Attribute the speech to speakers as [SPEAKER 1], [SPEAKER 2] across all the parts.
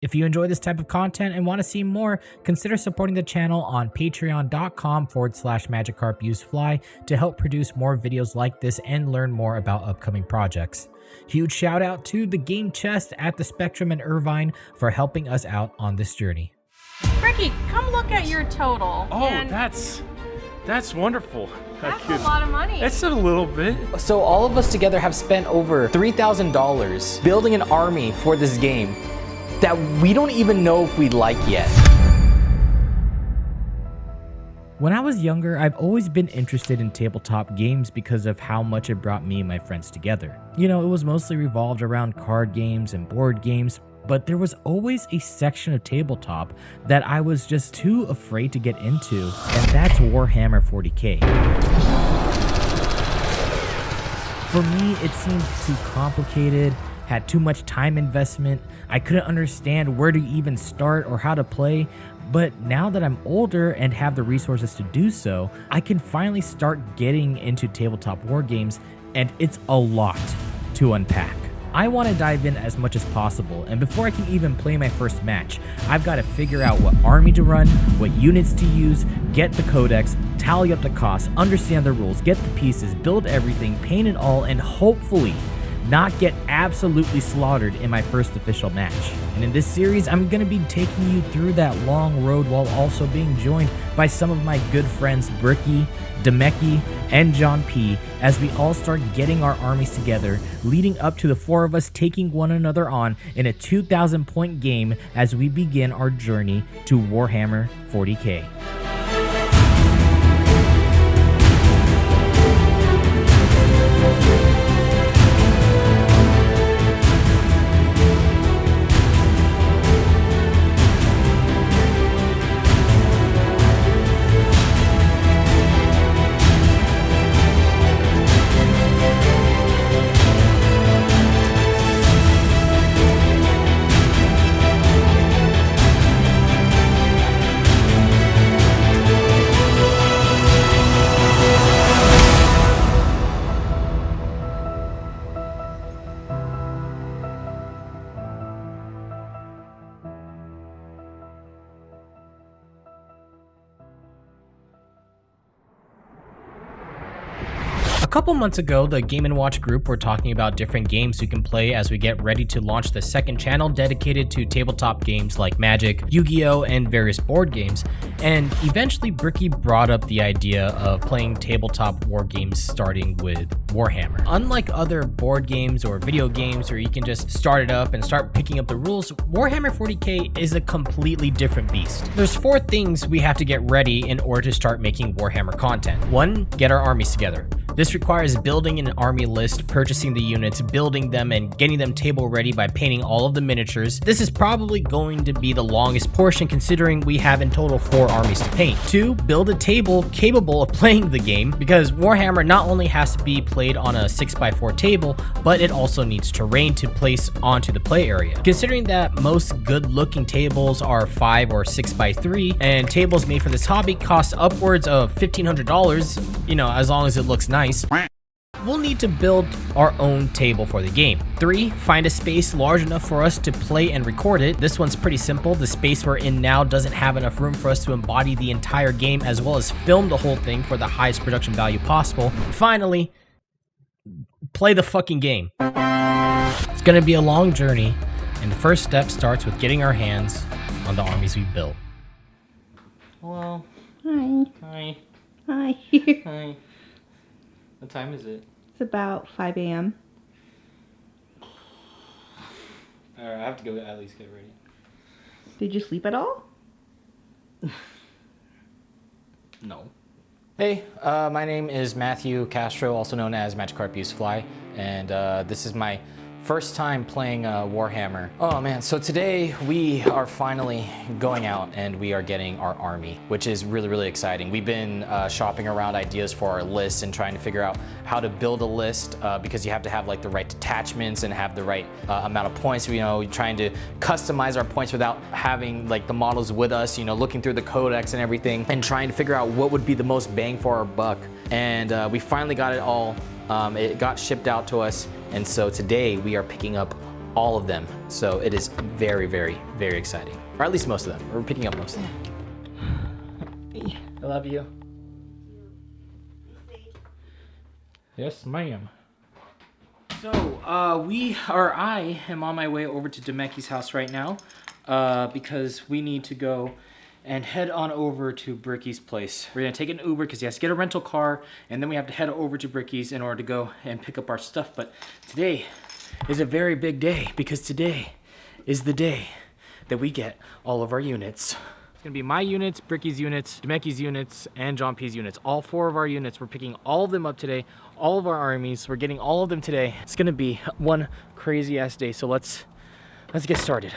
[SPEAKER 1] If you enjoy this type of content and want to see more, consider supporting the channel on patreon.com/MagikarpUsedFly to help produce more videos like this and learn more about upcoming projects. Huge shout out to the Game Chest at the Spectrum and Irvine for helping us out on this journey.
[SPEAKER 2] Bricky, come look at your total.
[SPEAKER 3] Oh,
[SPEAKER 2] and
[SPEAKER 3] that's wonderful.
[SPEAKER 2] that's a lot of money.
[SPEAKER 3] It's a little bit.
[SPEAKER 1] So all of us together have spent over $3,000 building an army for this game that we don't even know if we like yet. When I was younger, I've always been interested in tabletop games because of how much it brought me and my friends together. You know, it was mostly revolved around card games and board games, but there was always a section of tabletop that I was just too afraid to get into, and that's Warhammer 40k. For me, it seemed too complicated, had too much time investment. I couldn't understand where to even start or how to play. But now that I'm older and have the resources to do so, I can finally start getting into tabletop war games, and it's a lot to unpack. I want to dive in as much as possible, and before I can even play my first match, I've got to figure out what army to run, what units to use, get the Codex, tally up the costs, understand the rules, get the pieces, build everything, paint it all, and hopefully not get absolutely slaughtered in my first official match. And in this series, I'm going to be taking you through that long road while also being joined by some of my good friends Bricky, Dameki, and DonP as we all start getting our armies together, leading up to the four of us taking one another on in a 2,000 point game as we begin our journey to Warhammer 40k. A couple months ago, the Game & Watch group were talking about different games we can play as we get ready to launch the second channel dedicated to tabletop games like Magic, Yu-Gi-Oh, and various board games, and eventually Bricky brought up the idea of playing tabletop war games starting with Warhammer. Unlike other board games or video games where you can just start it up and start picking up the rules, Warhammer 40k is a completely different beast. There's 4 things we have to get ready in order to start making Warhammer content. 1, get our armies together. This requires building an army list, purchasing the units, building them, and getting them table ready by painting all of the miniatures. This is probably going to be the longest portion considering we have in total 4 armies to paint. 2, build a table capable of playing the game because Warhammer not only has to be played on a 6x4 table, but it also needs terrain to place onto the play area. Considering that most good looking tables are 5 or 6x3 and tables made for this hobby cost upwards of $1,500, you know, as long as it looks nice, we'll need to build our own table for the game. 3, find a space large enough for us to play and record it. This one's pretty simple. The space we're in now doesn't have enough room for us to embody the entire game as well as film the whole thing for the highest production value possible. Finally, play the fucking game. It's gonna be a long journey, and the first step starts with getting our hands on the armies we've built.
[SPEAKER 3] Hello.
[SPEAKER 4] Hi.
[SPEAKER 3] Hi.
[SPEAKER 4] Hi.
[SPEAKER 3] Hi. What time is it?
[SPEAKER 4] It's about 5 a.m.
[SPEAKER 3] Alright, I have to go at least get ready.
[SPEAKER 4] Did you sleep at all?
[SPEAKER 3] No.
[SPEAKER 1] Hey, my name is Matthew Castro, also known as MagikarpUsedFly, and this is my first time playing Warhammer. Oh man, so today we are finally going out and we are getting our army, which is really, really exciting. We've been shopping around ideas for our lists and trying to figure out how to build a list because you have to have like the right detachments and have the right amount of points. You know, trying to customize our points without having like the models with us, you know, looking through the Codex and everything and trying to figure out what would be the most bang for our buck. And we finally got it all. It got shipped out to us. And so today we are picking up all of them. So it is very, very, very exciting. Or at least most of them. We're picking up most of them.
[SPEAKER 3] I love you. Yes, ma'am. So, I am on my way over to Dameki's house right now, because we need to go and head on over to Bricky's place. We're gonna take an Uber because he has to get a rental car, and then we have to head over to Bricky's in order to go and pick up our stuff. But today is a very big day because today is the day that we get all of our units. It's gonna be my units, Bricky's units, Dameki's units, and John P's units. All 4 of our units. We're picking all of them up today. All of our armies. We're getting all of them today. It's gonna be one crazy ass day. So let's get started.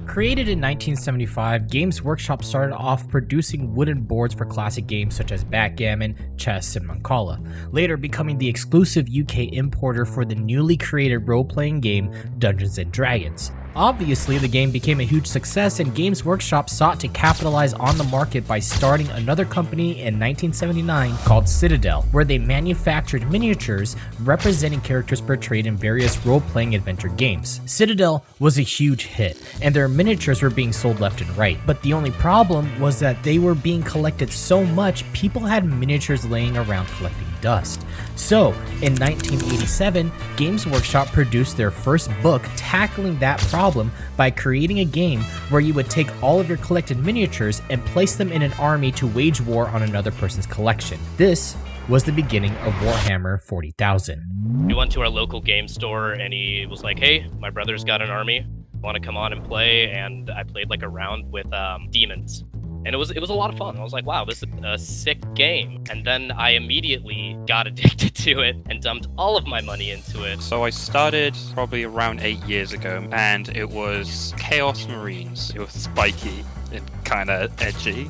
[SPEAKER 3] Created in 1975, Games Workshop started off producing wooden boards for classic games such as backgammon, chess, and Mancala, later becoming the exclusive UK importer for the newly created role-playing game Dungeons & Dragons. Obviously, the game became a huge success, and Games Workshop sought to capitalize on the market by starting another company in 1979 called Citadel, where they manufactured miniatures representing characters portrayed in various role-playing adventure games. Citadel was a huge hit, and their miniatures were being sold left and right, but the only problem was that they were being collected so much, people had miniatures laying around collecting dust. So, in 1987, Games Workshop produced their first book tackling that problem by creating a game where you would take all of your collected miniatures and place them in an army to wage war on another person's collection. This was the beginning of Warhammer 40,000.
[SPEAKER 5] We went to our local game store and he was like, hey, my brother's got an army, want to come on and play? And I played like a round with demons. And it was a lot of fun. I was like, wow, this is a sick game. And then I immediately got addicted to it and dumped all of my money into it.
[SPEAKER 6] So I started probably around 8 years ago, and it was Chaos Marines. It was spiky and kind of edgy.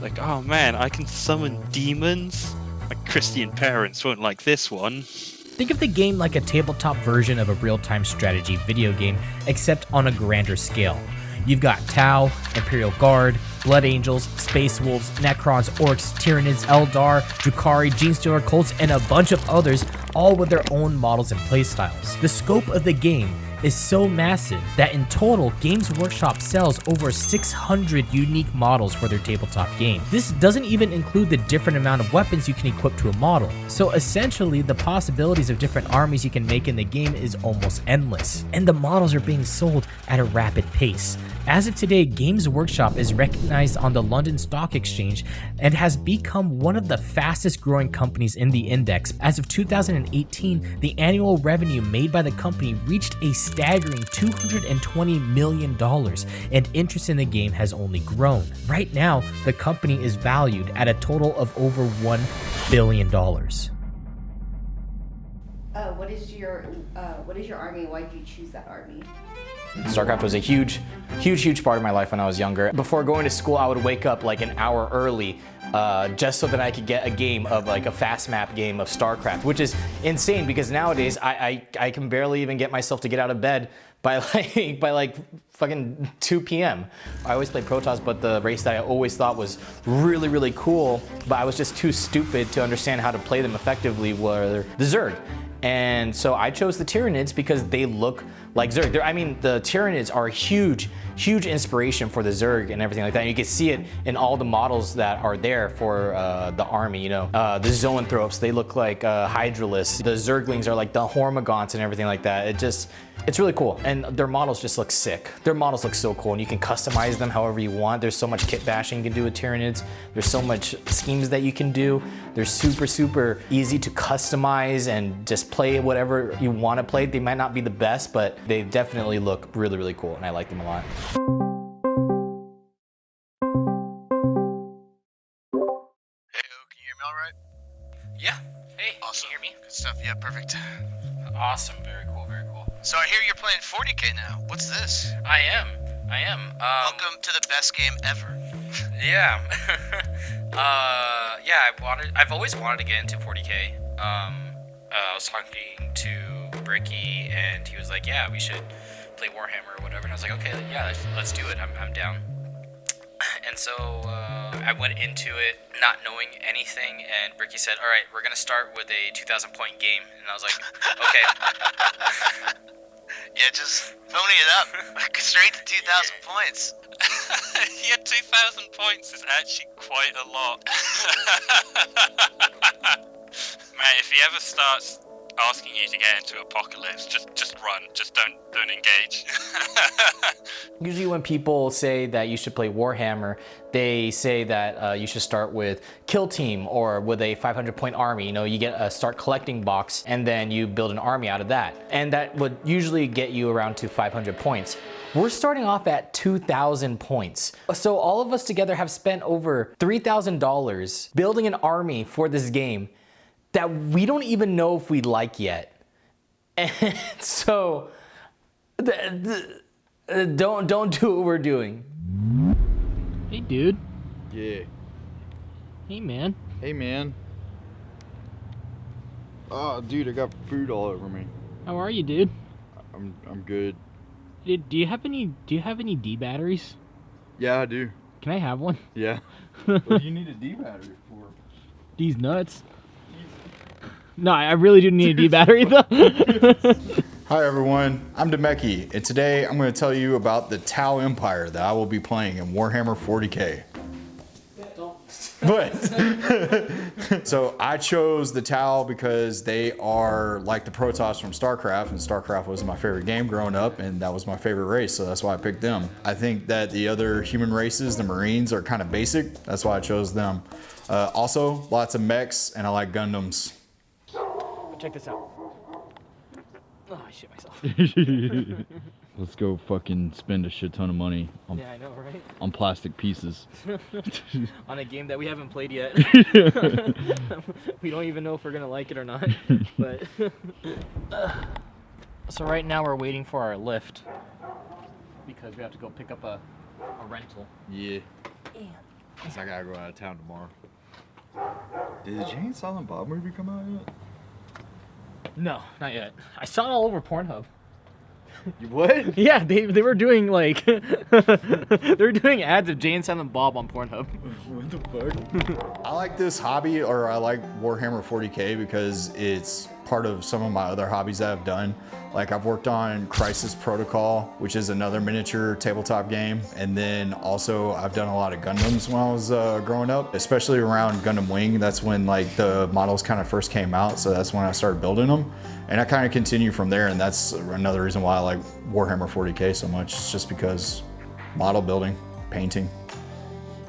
[SPEAKER 6] Like, oh man, I can summon demons? My Christian parents won't like this one.
[SPEAKER 1] Think of the game like a tabletop version of a real-time strategy video game, except on a grander scale. You've got Tau, Imperial Guard, Blood Angels, Space Wolves, Necrons, Orcs, Tyranids, Eldar, Drukhari, Genestealer Cults, and a bunch of others, all with their own models and playstyles. The scope of the game is so massive that in total, Games Workshop sells over 600 unique models for their tabletop game. This doesn't even include the different amount of weapons you can equip to a model. So essentially, the possibilities of different armies you can make in the game is almost endless. And the models are being sold at a rapid pace. As of today, Games Workshop is recognized on the London Stock Exchange and has become one of the fastest growing companies in the index. As of 2018, the annual revenue made by the company reached a staggering $220 million, and interest in the game has only grown. Right now, the company is valued at a total of over $1 billion.
[SPEAKER 4] What is your army? Why did you choose that army?
[SPEAKER 1] StarCraft was a huge part of my life when I was younger. Before going to school, I would wake up like an hour early just so that I could get a game of like a fast map game of StarCraft, which is insane because nowadays I can barely even get myself to get out of bed by like fucking 2 p.m. I always played Protoss, but the race that I always thought was really cool, but I was just too stupid to understand how to play them effectively, were the Zerg. And so I chose the Tyranids because they look like Zerg. The Tyranids are a huge inspiration for the Zerg and everything like that. And you can see it in all the models that are there for the army, you know. The Zoanthropes, they look like Hydralisks. The Zerglings are like the Hormagaunts and everything like that. It's really cool. And their models just look sick. Their models look so cool, and you can customize them however you want. There's so much kit bashing you can do with Tyranids. There's so much schemes that you can do. They're super easy to customize and just play whatever you want to play. They might not be the best, but they definitely look really cool, and I like them a lot.
[SPEAKER 7] Hey, can you hear me all right?
[SPEAKER 1] Yeah. Hey,
[SPEAKER 7] Awesome.
[SPEAKER 1] can you hear me?
[SPEAKER 7] Good stuff. Yeah, perfect.
[SPEAKER 1] Awesome. Very cool.
[SPEAKER 7] So I hear you're playing 40k now. What's this?
[SPEAKER 8] I am.
[SPEAKER 7] Welcome to the best game ever.
[SPEAKER 8] Yeah. I've always wanted to get into 40k. I was talking to Bricky, and he was like, "Yeah, we should play Warhammer or whatever." And I was like, "Okay, yeah, let's do it. I'm down." And so I went into it not knowing anything, and Bricky said, "All right, we're gonna start with a 2,000 point game," and I was like, "Okay."
[SPEAKER 7] Yeah, just phony it up. Straight to 2,000 points.
[SPEAKER 6] Yeah, 2,000 points is actually quite a lot. Man, if he ever starts asking you to get into Apocalypse, just run. Just don't engage.
[SPEAKER 1] Usually when people say that you should play Warhammer, they say that you should start with Kill Team or with a 500 point army. You know, you get a start collecting box and then you build an army out of that. And that would usually get you around to 500 points. We're starting off at 2,000 points. So all of us together have spent over $3,000 building an army for this game that we don't even know if we like yet. And so don't do what we're doing.
[SPEAKER 9] Hey, dude.
[SPEAKER 10] Yeah.
[SPEAKER 9] Hey, man.
[SPEAKER 10] Hey, man. Oh, dude, I got food all over me.
[SPEAKER 9] How are you, dude?
[SPEAKER 10] I'm good.
[SPEAKER 9] Do you have any D batteries?
[SPEAKER 10] Yeah, I do.
[SPEAKER 9] Can I have one?
[SPEAKER 10] Yeah. What do you need a D battery for?
[SPEAKER 9] These nuts. No, I really do need a D battery though.
[SPEAKER 10] Hi everyone, I'm Dameki, and today I'm going to tell you about the Tau Empire that I will be playing in Warhammer 40k. But, so I chose the Tau because they are like the Protoss from StarCraft, and StarCraft was my favorite game growing up, and that was my favorite race, so that's why I picked them. I think that the other human races, the Marines, are kind of basic, that's why I chose them. Also, lots of mechs, and I like Gundams.
[SPEAKER 9] Check this out. Oh, I shit myself.
[SPEAKER 10] Let's go fucking spend a shit ton of money on,
[SPEAKER 9] Yeah, I know, right?
[SPEAKER 10] on plastic pieces.
[SPEAKER 9] On a game that we haven't played yet. We don't even know if we're gonna like it or not. But so right now we're waiting for our lift because we have to go pick up a rental.
[SPEAKER 10] Yeah. Cause I gotta go out of town tomorrow. Did the Jay and Silent Bob movie come out yet?
[SPEAKER 9] No, not yet. I saw it all over Pornhub.
[SPEAKER 10] What?
[SPEAKER 9] Yeah, they were doing like they were doing ads of Jay and Silent Bob on Pornhub.
[SPEAKER 10] What the fuck? I like this hobby, or I like Warhammer 40k because it's part of some of my other hobbies that I've done. Like I've worked on Crisis Protocol, which is another miniature tabletop game. And then also I've done a lot of Gundams when I was growing up, especially around Gundam Wing. That's when like the models kind of first came out. So that's when I started building them. And I kind of continue from there. And that's another reason why I like Warhammer 40k so much. It's just because model building, painting,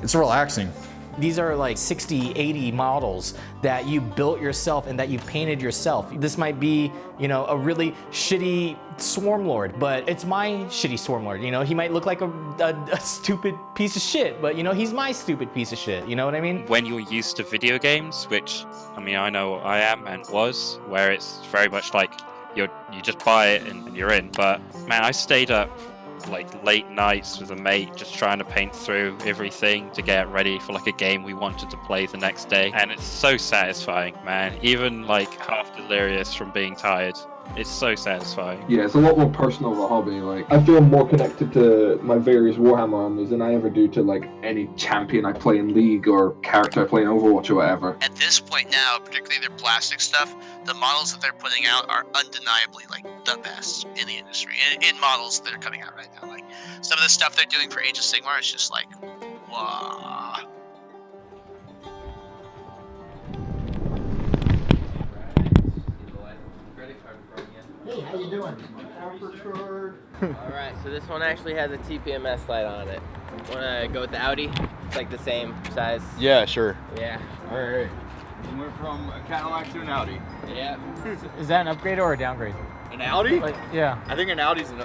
[SPEAKER 10] it's relaxing.
[SPEAKER 1] These are like 60, 80 models that you built yourself and that you painted yourself. This might be, you know, a really shitty Swarm Lord, but it's my shitty Swarm Lord. You know, he might look like a stupid piece of shit, but you know, he's my stupid piece of shit. You know what I mean?
[SPEAKER 6] When you're used to video games, which, I mean, I know I am and was, where it's very much like you just buy it and you're in. But man, I stayed up like late nights with a mate just trying to paint through everything to get ready for like a game we wanted to play the next day, and it's so satisfying, man. Even like half delirious from being tired, it's so satisfying.
[SPEAKER 11] Yeah, it's a lot more personal of a hobby. Like, I feel more connected to my various Warhammer armies than I ever do to like any champion I play in League or character I play in Overwatch or whatever.
[SPEAKER 7] At this point now, particularly their plastic stuff, the models that they're putting out are undeniably like the best in the industry. In models that are coming out right now, like some of the stuff they're doing for Age of Sigmar is just like, wow.
[SPEAKER 12] Hey, how you doing?
[SPEAKER 13] Alright, so this one actually has a TPMS light on it. Wanna go with the Audi? It's like the same size.
[SPEAKER 10] Yeah, sure.
[SPEAKER 13] Yeah.
[SPEAKER 10] Alright. We went from a Cadillac to an Audi.
[SPEAKER 13] Yeah.
[SPEAKER 9] Is that an upgrade or a downgrade?
[SPEAKER 10] An Audi?
[SPEAKER 9] Like, yeah.
[SPEAKER 10] I think an Audi's an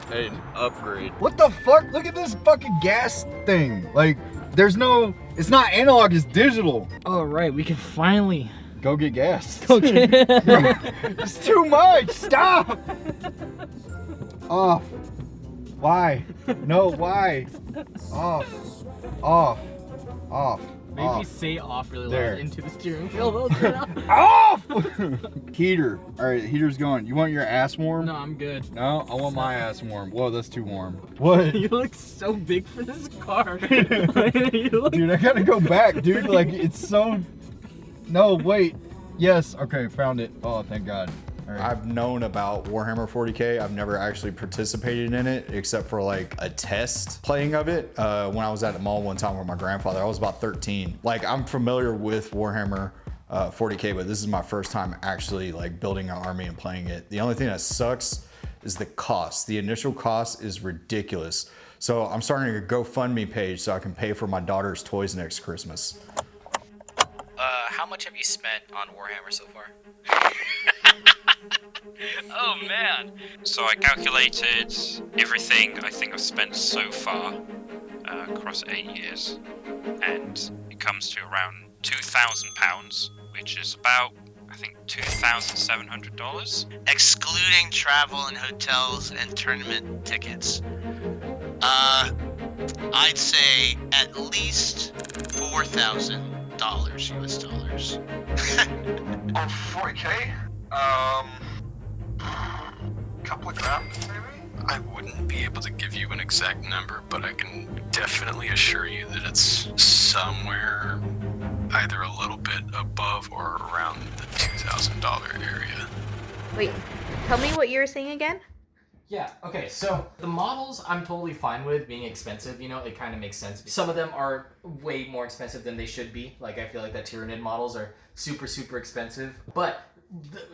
[SPEAKER 10] upgrade.
[SPEAKER 12] What the fuck? Look at this fucking gas thing. Like, there's no, it's not analog, it's digital.
[SPEAKER 9] Oh, right, we can finally
[SPEAKER 12] Go get gas.
[SPEAKER 9] Okay.
[SPEAKER 12] It's too much. Stop. Off. Why? No, why? Off. Off. Off.
[SPEAKER 9] Maybe
[SPEAKER 12] off.
[SPEAKER 9] say off really
[SPEAKER 12] There.
[SPEAKER 9] loud into the steering wheel.
[SPEAKER 12] Off! Heater. All right, heater's going. You want your ass warm?
[SPEAKER 9] No, I'm good.
[SPEAKER 12] No, I want my ass warm. Whoa, that's too warm. What?
[SPEAKER 9] You look so big for this car.
[SPEAKER 12] Dude, I gotta go back, dude. Like, it's so... No, wait. Yes, okay, found it. Oh, thank God.
[SPEAKER 10] I've known about Warhammer 40k. I've never actually participated in it except for like a test playing of it when I was at the mall one time with my grandfather. I was about 13. Like, I'm familiar with Warhammer 40k, but this is my first time actually like building an army and playing it. The only thing that sucks is the cost. The initial cost is ridiculous. So I'm starting a GoFundMe page so I can pay for my daughter's toys next Christmas.
[SPEAKER 8] How much have you spent on Warhammer so far?
[SPEAKER 5] Oh man.
[SPEAKER 6] So I calculated everything I think I've spent so far across 8 years, and it comes to around £2,000, which is about, I think, $2,700.
[SPEAKER 7] Excluding travel and hotels and tournament tickets. I'd say at least $4,000 US dollars.
[SPEAKER 11] On 40k? Couple of grand, maybe?
[SPEAKER 8] I wouldn't be able to give you an exact number, but I can definitely assure you that it's somewhere either a little bit above or around the $2,000 area.
[SPEAKER 14] Wait, tell me what you were saying again?
[SPEAKER 1] Yeah, okay, so the models I'm totally fine with being expensive, you know, it kind of makes sense. Some of them are way more expensive than they should be. Like, I feel like the Tyranid models are super, super expensive. But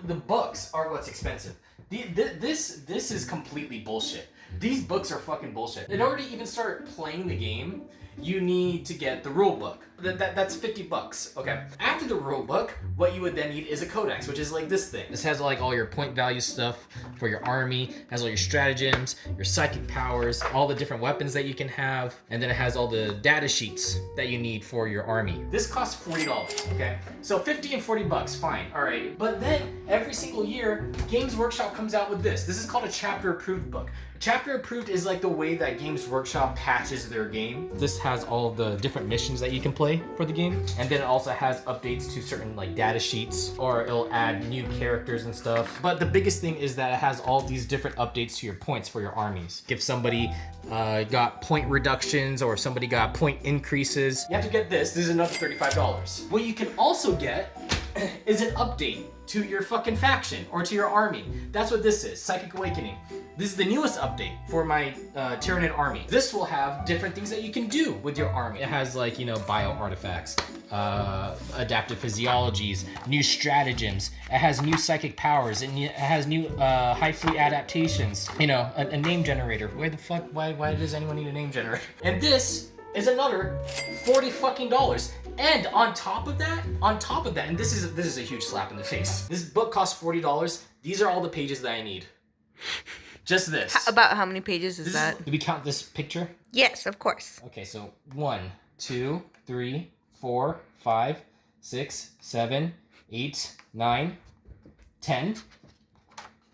[SPEAKER 1] the books are what's expensive. This is completely bullshit. These books are fucking bullshit. In order to even start playing the game, you need to get the rule book. That's $50, okay? After the rule book, what you would then need is a codex, which is like this thing. This has like all your point value stuff for your army, has all your stratagems, your psychic powers, all the different weapons that you can have, and then it has all the data sheets that you need for your army. This costs $40, okay? So 50 and $40, fine, all right. But then every single year, Games Workshop comes out with this. This is called a chapter approved book. Chapter approved is like the way that Games Workshop patches their game. This has all the different missions that you can play for the game, and then it also has updates to certain like data sheets, or it'll add new characters and stuff. But the biggest thing is that it has all these different updates to your points for your armies. If somebody got point reductions or if somebody got point increases, you have to get this. This is another $35. What you can also get is an update to your fucking faction or to your army. That's what this is, Psychic Awakening. This is the newest update for my Tyranid army. This will have different things that you can do with your army. It has like, you know, bio artifacts, adaptive physiologies, new stratagems. It has new psychic powers, and it has new high fleet adaptations. You know, a name generator. Why the fuck, why does anyone need a name generator? And this is another $40. And on top of that, and this is a huge slap in the face. This book costs $40. These are all the pages that I need. Just this.
[SPEAKER 14] About how many pages is that?
[SPEAKER 1] Did we count this picture?
[SPEAKER 14] Yes, of course.
[SPEAKER 1] Okay, so 1, 2, 3, 4, 5, 6, 7, 8, 9, 10.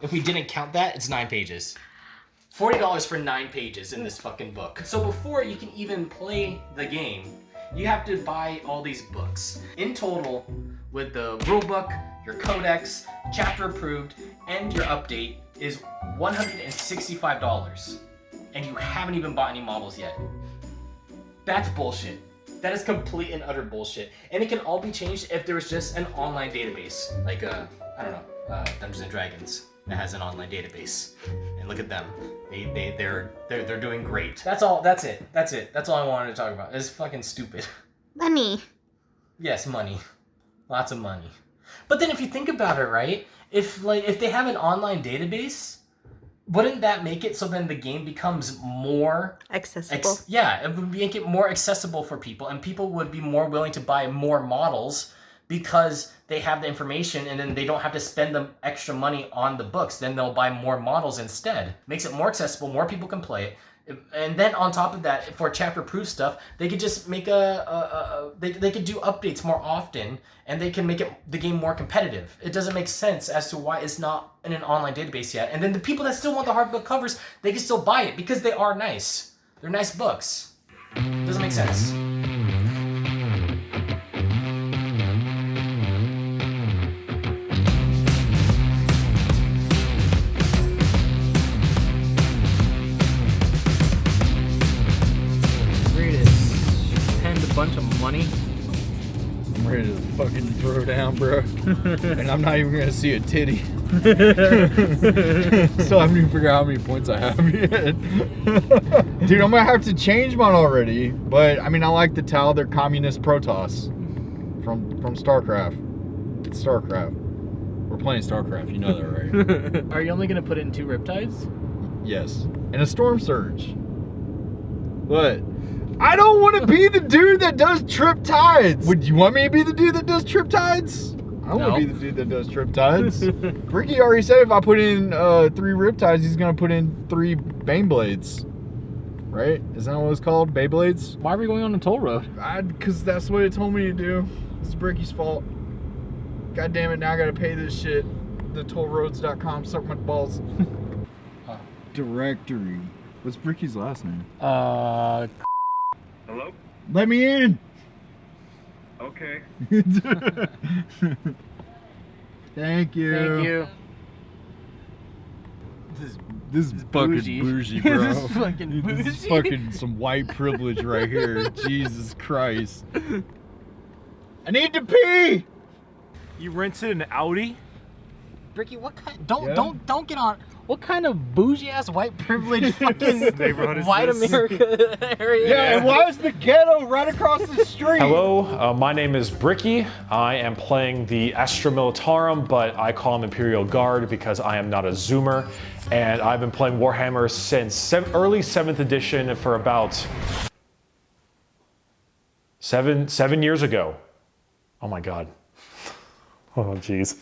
[SPEAKER 1] If we didn't count that, it's 9 pages. $40 for 9 pages in this fucking book. So before you can even play the game, you have to buy all these books. In total, with the rulebook, your codex, chapter approved, and your update is $165. And you haven't even bought any models yet. That's bullshit. That is complete and utter bullshit. And it can all be changed if there was just an online database. Like, I don't know, Dungeons and Dragons that has an online database. And look at them. They're doing great. That's all. That's it. That's all I wanted to talk about. It's fucking stupid.
[SPEAKER 14] Money.
[SPEAKER 1] Yes, money. Lots of money. But then if you think about it, right? If they have an online database, wouldn't that make it so then the game becomes more
[SPEAKER 14] accessible?
[SPEAKER 1] It would make it more accessible for people, and people would be more willing to buy more models because they have the information, and then they don't have to spend the extra money on the books. Then they'll buy more models instead. Makes it more accessible, more people can play it. And then on top of that, for chapter proof stuff, they could just make they could do updates more often, and they can make the game more competitive. It doesn't make sense as to why it's not in an online database yet. And then the people that still want the hardbook covers, they can still buy it because they are nice. They're nice books. Doesn't make sense.
[SPEAKER 9] Bunch of money.
[SPEAKER 12] I'm ready to fucking throw down, bro. And I'm not even gonna see a titty. Still haven't even figured out how many points I have yet. Dude, I'm gonna have to change mine already. But I mean, I like the Tau. They're communist Protoss from StarCraft. It's StarCraft. We're playing StarCraft. You know that, right?
[SPEAKER 9] Are you only gonna put in 2 Riptides?
[SPEAKER 12] Yes. And a Storm Surge. What? I don't want to be the dude that does Trip Tides. Would you want me to be the dude that does Trip Tides? I want to be the dude that does Trip Tides. Bricky already said if I put in 3 Riptides, he's going to put in 3 Baneblades. Right? Isn't that what it's called? Beyblades?
[SPEAKER 9] Why are we going on a toll road?
[SPEAKER 12] Because that's what it told me to do. It's Bricky's fault. God damn it, now I got to pay this shit. The tollroads.com, suck my balls. Directory. What's Bricky's last name?
[SPEAKER 15] Hello?
[SPEAKER 12] Let me in!
[SPEAKER 15] Okay.
[SPEAKER 12] Thank you.
[SPEAKER 9] Thank you.
[SPEAKER 12] This is fucking bougie, bro.
[SPEAKER 9] This is fucking bougie.
[SPEAKER 12] This is fucking some white privilege right here. Jesus Christ. I need to pee!
[SPEAKER 15] You rented an Audi?
[SPEAKER 9] Bricky, what kind? Don't get on. What kind of bougie ass white privilege fucking white America area?
[SPEAKER 12] Yeah, and why is the ghetto right across the street?
[SPEAKER 16] Hello, my name is Bricky. I am playing the Astra Militarum, but I call him Imperial Guard because I am not a Zoomer. And I've been playing Warhammer since early 7th edition for about seven years ago. Oh my God. Oh geez.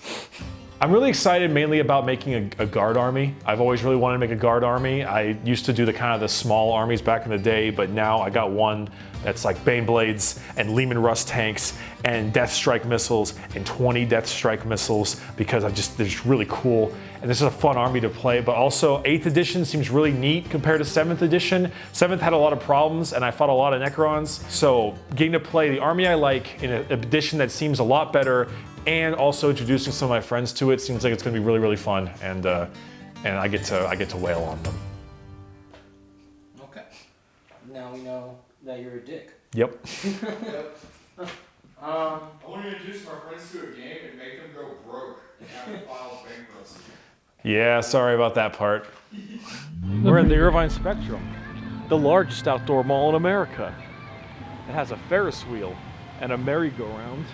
[SPEAKER 16] I'm really excited mainly about making a guard army. I've always really wanted to make a guard army. I used to do the kind of the small armies back in the day, but now I got one that's like Baneblades and Lehman Russ tanks and Death Strike missiles and 20 Death Strike missiles because they're just really cool. And this is a fun army to play, but also 8th edition seems really neat compared to 7th edition. 7th had a lot of problems and I fought a lot of Necrons. So getting to play the army I like in an edition that seems a lot better and also introducing some of my friends to it seems like it's gonna be really, really fun, and I get to wail on them.
[SPEAKER 3] Okay. Now we know that you're a dick.
[SPEAKER 16] Yep.
[SPEAKER 10] I want to introduce my friends to a game and make them go broke and have to file bankruptcy.
[SPEAKER 16] Yeah, sorry about that part.
[SPEAKER 15] We're in the Irvine Spectrum, the largest outdoor mall in America. It has a Ferris wheel and a merry-go-round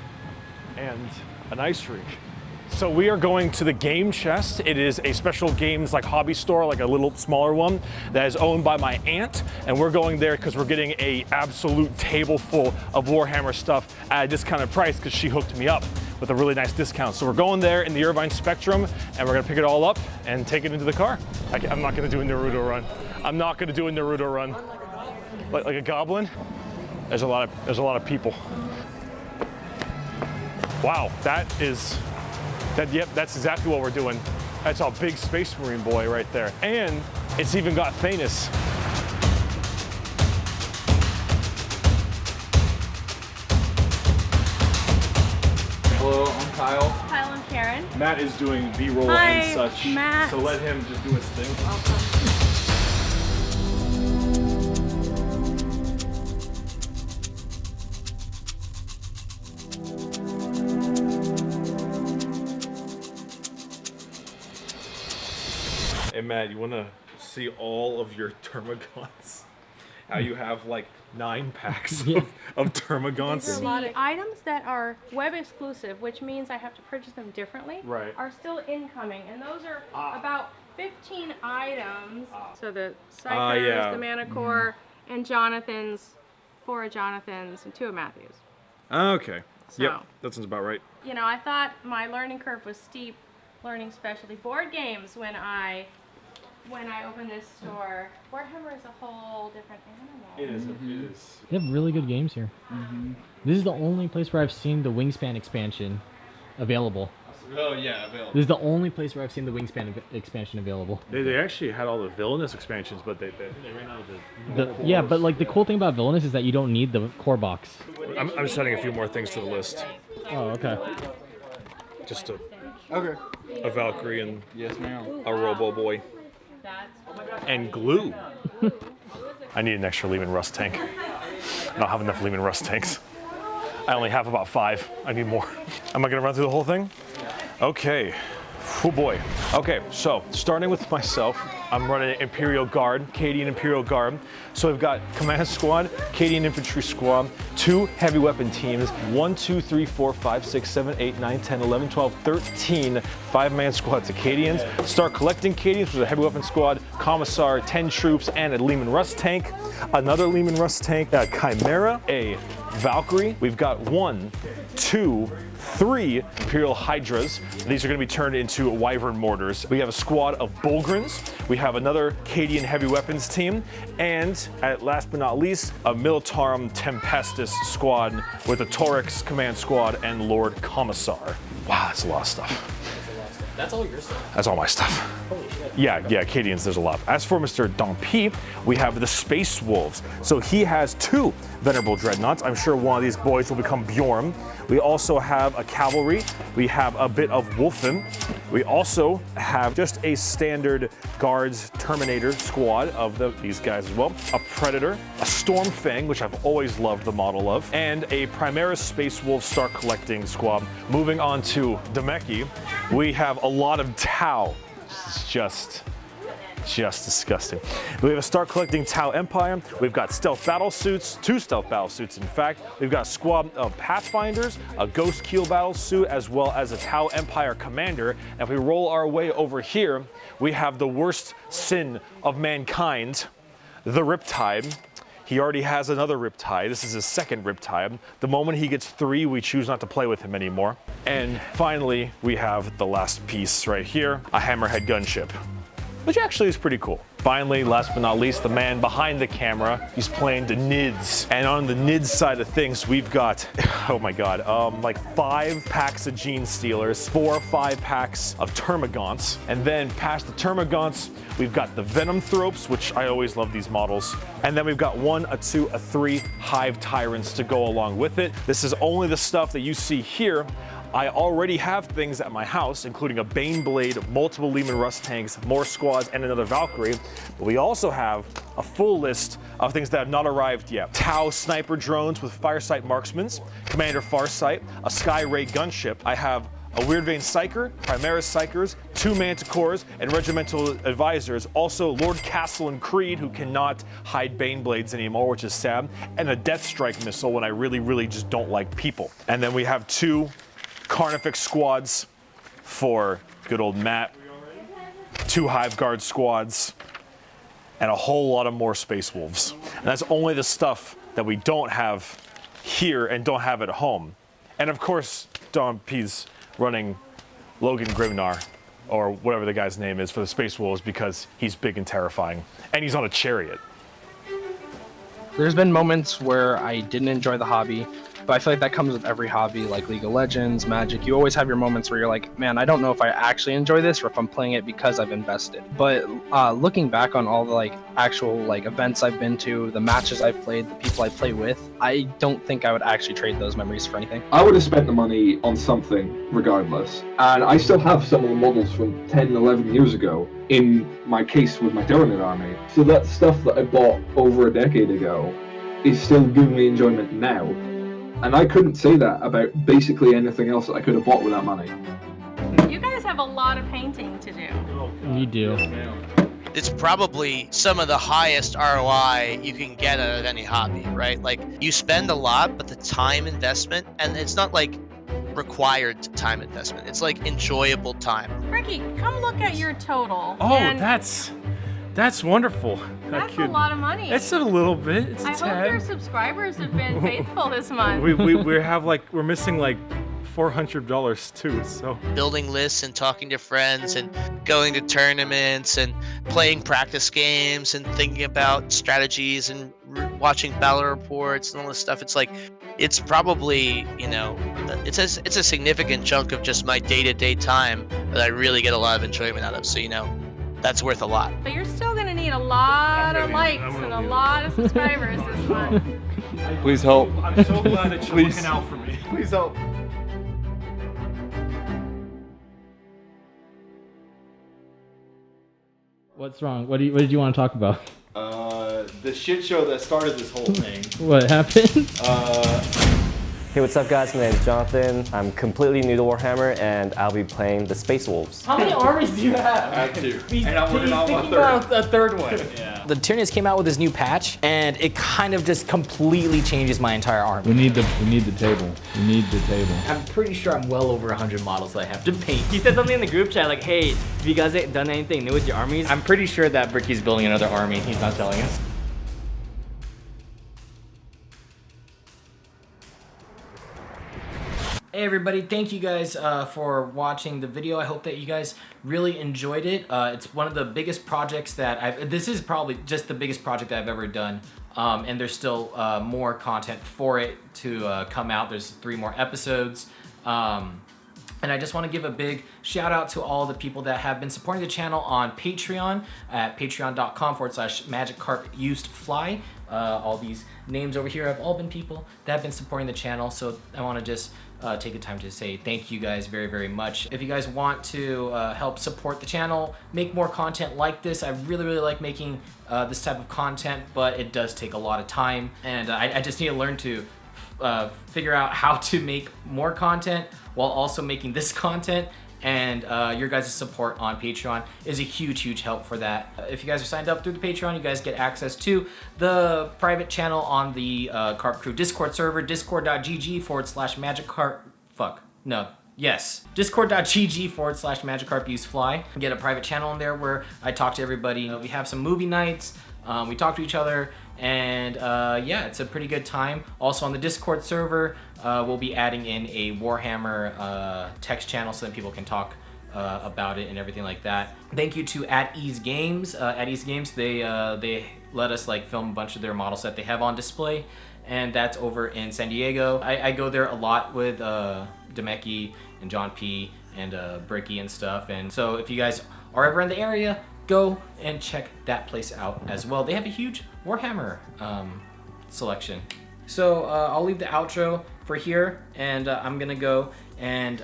[SPEAKER 15] and an ice rink.
[SPEAKER 16] So we are going to the Game Chest. It is a special games like hobby store, like a little smaller one that is owned by my aunt. And we're going there because we're getting a absolute table full of Warhammer stuff at a discounted price because she hooked me up with a really nice discount. So we're going there in the Irvine Spectrum and we're gonna pick it all up and take it into the car. I'm not gonna do a Naruto run. I'm not gonna do a Naruto run. Like a goblin? There's a lot of people. Wow, yep, that's exactly what we're doing. That's a big Space Marine boy right there. And it's even got Thanos.
[SPEAKER 15] Hello, I'm Kyle.
[SPEAKER 2] Kyle and Karen.
[SPEAKER 15] Matt is doing B-roll
[SPEAKER 2] Hi,
[SPEAKER 15] and such,
[SPEAKER 2] Matt.
[SPEAKER 15] so let him just do his thing. Hey Matt, you want to see all of your Termagants? How you have like 9 packs of Termagants?
[SPEAKER 2] The items that are web exclusive, which means I have to purchase them differently,
[SPEAKER 15] Right.
[SPEAKER 2] are still incoming. And those are about 15 items. So the Psychers,
[SPEAKER 15] yeah.
[SPEAKER 2] the Manicore, and Jonathan's, 4 of Jonathan's, and 2 of Matthew's.
[SPEAKER 15] Okay.
[SPEAKER 2] So,
[SPEAKER 15] yep, that sounds about right.
[SPEAKER 2] You know, I thought my learning curve was steep learning specialty board games when I opened this store. Warhammer is a whole different animal.
[SPEAKER 15] It is.
[SPEAKER 9] They have really good games here. This is the only place where I've seen the Wingspan expansion available.
[SPEAKER 15] Oh yeah, available.
[SPEAKER 9] This is the only place where I've seen the Wingspan expansion available.
[SPEAKER 15] They actually had all the villainous expansions, but they ran out of the
[SPEAKER 9] Yeah, but like the cool thing about Villainous is that you don't need the core box.
[SPEAKER 15] I'm just adding a few more things to the list.
[SPEAKER 9] Oh, okay.
[SPEAKER 15] Just a
[SPEAKER 12] Okay.
[SPEAKER 15] Valkyrie and
[SPEAKER 12] Yes, ma'am.
[SPEAKER 15] a Robo Boy.
[SPEAKER 16] And glue. I need an extra Lehman Russ tank. I don't have enough Lehman Russ tanks. I only have about 5. I need more. Am I gonna run through the whole thing? Okay. Oh boy. Okay, so starting with myself, I'm running Imperial Guard, Cadian Imperial Guard. So we've got Command Squad, Cadian Infantry Squad, 2 heavy weapon teams, 1, 2, 3, 4, 5, 6, 7, 8, 9, 10, 11, 12, 13 5-man squads of Cadians. Start collecting Cadians with a heavy weapon squad, Commissar, 10 troops, and a Lehman Russ tank. Another Lehman Russ tank, a Chimera, a Valkyrie. We've got 1, 2, 3 Imperial Hydras. These are going to be turned into Wyvern mortars. We have a squad of Bulgrins. We have another Cadian heavy weapons team. And last but not least, a Militarum Tempestus squad with a Torix command squad and Lord Commissar. Wow, that's a lot of stuff.
[SPEAKER 1] That's all your stuff?
[SPEAKER 16] That's all my stuff.
[SPEAKER 1] Holy shit.
[SPEAKER 16] Yeah, Cadians, there's a lot. As for Mr. DonP, we have the Space Wolves. So he has 2 Venerable Dreadnoughts. I'm sure one of these boys will become Bjorn. We also have a Cavalry. We have a bit of Wolfen. We also have just a standard Guards Terminator squad of these guys as well. A Predator, a Stormfang, which I've always loved the model of, and a Primaris Space Wolf Start Collecting squad. Moving on to Dameki, we have a lot of Tau. It's just disgusting. We have a Start Collecting Tau Empire. We've got stealth battle suits, 2 stealth battle suits in fact. We've got a squad of Pathfinders, a Ghost Keel battle suit, as well as a Tau Empire commander. And if we roll our way over here, we have the worst sin of mankind, the Riptide. He already has another Riptide. This is his second Riptide. The moment he gets 3, we choose not to play with him anymore. And finally, we have the last piece right here, a Hammerhead Gunship, which actually is pretty cool. Finally, last but not least, the man behind the camera, he's playing the NIDS. And on the NIDS side of things, we've got, oh my God, like 5 packs of Gene Stealers, 4 or 5 packs of Termagants. And then past the Termagants, we've got the Venom Thropes, which I always love these models. And then we've got 1, a 2, a 3 Hive Tyrants to go along with it. This is only the stuff that you see here. I already have things at my house, including a Baneblade, multiple Lehman Russ tanks, more squads, and another Valkyrie. But we also have a full list of things that have not arrived yet. Tau sniper drones with Firesight marksmans, Commander Farsight, a Sky Ray gunship. I have a Weird Vein Psyker, Primaris Psykers, 2 Manticores, and Regimental Advisors. Also, Lord Castle and Creed, who cannot hide Baneblades anymore, which is sad, and a Death Strike missile when I really just don't like people. And then we have 2 Carnifex squads for good old Matt, 2 Hive Guard squads, and a whole lot of more Space Wolves. And that's only the stuff that we don't have here and don't have at home. And of course, DonP's running Logan Grimnar, or whatever the guy's name is, for the Space Wolves because he's big and terrifying. And he's on a chariot.
[SPEAKER 17] There's been moments where I didn't enjoy the hobby, but I feel like that comes with every hobby, like League of Legends, Magic. You always have your moments where you're like, man, I don't know if I actually enjoy this or if I'm playing it because I've invested. But looking back on all the actual events I've been to, the matches I've played, the people I play with, I don't think I would actually trade those memories for anything.
[SPEAKER 11] I would have spent the money on something regardless. And I still have some of the models from 10, 11 years ago in my case with my Tyranid army. So that stuff that I bought over a decade ago is still giving me enjoyment now. And I couldn't say that about basically anything else that I could have bought with that money.
[SPEAKER 2] You guys have a lot of painting to do.
[SPEAKER 9] We do.
[SPEAKER 7] It's probably some of the highest ROI you can get out of any hobby, right? Like, you spend a lot, but the time investment, and it's not like required time investment, it's like enjoyable time.
[SPEAKER 2] Bricky, come look at your total.
[SPEAKER 15] Oh,
[SPEAKER 2] and
[SPEAKER 15] that's wonderful.
[SPEAKER 2] that's a lot of money.
[SPEAKER 15] It's a little bit. It's a
[SPEAKER 2] I
[SPEAKER 15] tad.
[SPEAKER 2] hope your subscribers have been faithful this month.
[SPEAKER 15] we're missing like $400 too, so.
[SPEAKER 7] Building lists and talking to friends and going to tournaments and playing practice games and thinking about strategies and watching battle reports and all this stuff. It's like, it's probably, it's a significant chunk of just my day-to-day time that I really get a lot of enjoyment out of. So, that's worth a lot.
[SPEAKER 2] But you're still gonna need a lot of likes and a lot of subscribers this month.
[SPEAKER 12] Please help.
[SPEAKER 15] I'm so glad that you're
[SPEAKER 12] Please.
[SPEAKER 15] looking out for me.
[SPEAKER 12] Please help.
[SPEAKER 9] What's wrong? What did you want to talk about?
[SPEAKER 12] The shit show that started this whole thing.
[SPEAKER 9] What happened?
[SPEAKER 18] Hey, what's up guys? My name is Jonathan. I'm completely new to Warhammer and I'll be playing the Space Wolves.
[SPEAKER 1] How many armies do you have?
[SPEAKER 12] I have 2.
[SPEAKER 1] And I'm
[SPEAKER 12] working on my
[SPEAKER 1] thinking
[SPEAKER 12] third.
[SPEAKER 1] about a third one. Yeah. The Tyranids came out with this new patch, and it kind of just completely changes my entire army.
[SPEAKER 12] We need the table. We need the table.
[SPEAKER 1] I'm pretty sure I'm well over 100 models that I have to paint.
[SPEAKER 13] He said something in the group chat like, hey, have you guys done anything new with your armies?
[SPEAKER 1] I'm pretty sure that Bricky's building another army. He's not telling us. Hey everybody, thank you guys for watching the video. I hope that you guys really enjoyed it. It's one of the biggest projects that this is probably just the biggest project I've ever done. And there's still more content for it to come out. There's 3 more episodes. And I just want to give a big shout out to all the people that have been supporting the channel on Patreon at patreon.com/MagikarpUsedFly. All these names over here have all been people that have been supporting the channel. So I want to just take the time to say thank you guys very, very much. If you guys want to help support the channel, make more content like this. I really, really like making this type of content, but it does take a lot of time. And I just need to learn to figure out how to make more content while also making this content, and your guys' support on Patreon is a huge, huge help for that. If you guys are signed up through the Patreon, you guys get access to the private channel on the Carp Crew Discord server, discord.gg/Magikarp, discord.gg/MagikarpUsedFly. Get a private channel in there where I talk to everybody. We have some movie nights, we talk to each other, and yeah, it's a pretty good time. Also on the Discord server, we'll be adding in a Warhammer text channel so that people can talk about it and everything like that. Thank you to At Ease Games. At Ease Games, they let us like film a bunch of their models that they have on display, and that's over in San Diego. I go there a lot with Dameki and DonP and Bricky and stuff, and so if you guys are ever in the area, go and check that place out as well. They have a huge Warhammer selection. So I'll leave the outro for here, and I'm gonna go and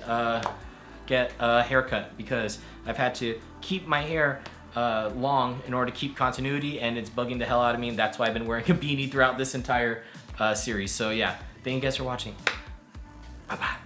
[SPEAKER 1] get a haircut because I've had to keep my hair long in order to keep continuity, and it's bugging the hell out of me, and that's why I've been wearing a beanie throughout this entire series. So yeah, thank you guys for watching. Bye-bye.